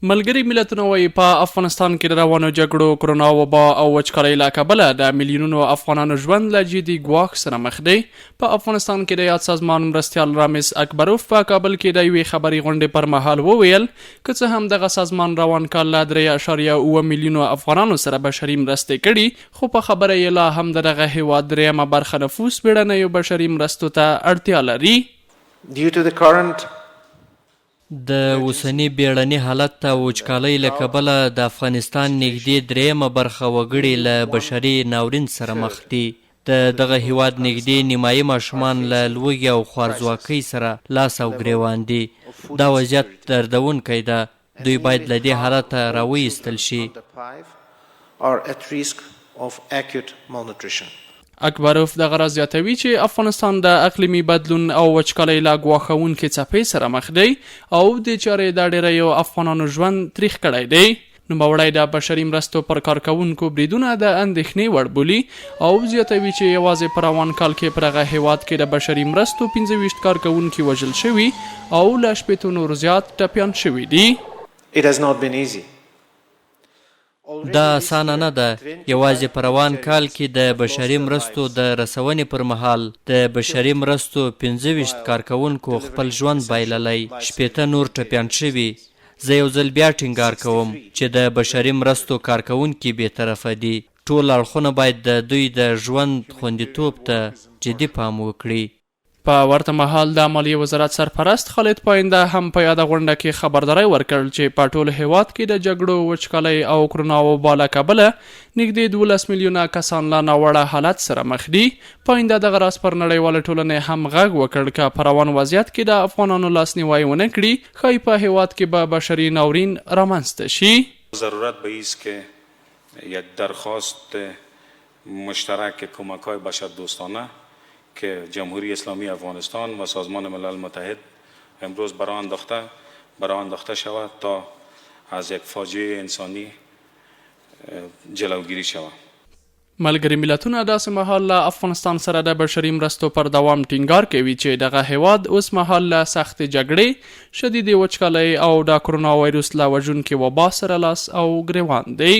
ملګري ملتونه وایي په افغانستان کې د روانو جګړو، کرونا وبا او وچکالۍ له کبله د میلیونونو افغانانو ژوند له جدي ګواښ سره مخ دی. په افغانستان کې د یاد سازمان مرستیال رامز اکبروف په کابل کې د یوې خبري غونډې پر مهال وویل که څه هم دغه سازمان روان کال له 3.7 میلیونو افغانانو سره بشري مرستې کړي، خو په خبره یې لا هم دغه هیواد دریمه برخه نفوس بیړنیو بشري مرستو ته اړتیا لري. د اوسني بیړني حالت ته وچکالۍ له کبله د افغانستان نږدې دریمه برخه وګړي له بشري ناورین سره مخ دي. د دغه هیواد نږدې نیمایي ماشومان له لوږې او خوارځواکۍ سره لاس او ګریوان دي. دا وضعیت دردونکی ده. دوی باید له دې حالته راوایستل شي. اکبروف دغه راز زیاتوي چې افغانستان د اقلیمي بدلون او وچکالۍ له ګواښونکې څپې سره مخ دی او د چارې د ډیریو افغانانو ژوند تریخ کړی دی. نوموړی د بشري مرستو پر کارکوونکو بریدونه د اندېښنې وړ بولي او زیاتوي چې یوازې په روان کال کې پر هغه هیواد کې د بشري مرستو 25 کارکوونکي وژل شوي او له 80 نور زیات ټپیان شوي دي. دا اسانه نه ده. یوازې په روان کال کې د بشري مرستو د رسونې پر مهال د بشري مرستو 25 کارکوونکو خپل ژوند بایللی، 80 نور ټپیان شوي. زه یو ځل بیا ټینګار کوم چې د بشري مرستو کارکوونکي بېطرفه دي. ټول اړخونه باید د دوی د ژوند خوندیتوب ته جدي پام وکړي. په ورته مهال د مالیې وزارت سرپرست خالد پاینده هم په یاده غونډه کې خبرداری ورکړ چې په ټول هیواد کې د جګړو، وچکالۍ او کرونا وبا له کبله نږدې 12 میلیونه کسان له ناوړه حالت سره مخ دي. پاینده دغه راز پر نړیواله ټولنې هم غږ وکړ که په روان وضعیت کې د افغانانو لاسنیوی ونه کړي ښایي په هیواد کې به بشري ناورین رامنځته شي. ضرورت به ایست که یک درخواست مشترک کمک‌های بشردوستانه که جمهوری اسلامی افغانستان و سازمان ملل متحد امروز برای انداخته شود تا از یک فاجعه انسانی جلوگیری شود. ملګري ملتونه داسې مهال له افغانستان سره د بشري مرستو پر دوام ټینګار کوي چې دغه هیواد اوس مهال له سختې جګړې، شدیدې وچکالۍ او د کرونا وایروس له وژونکې وبا سره لاس او ګریوان دی.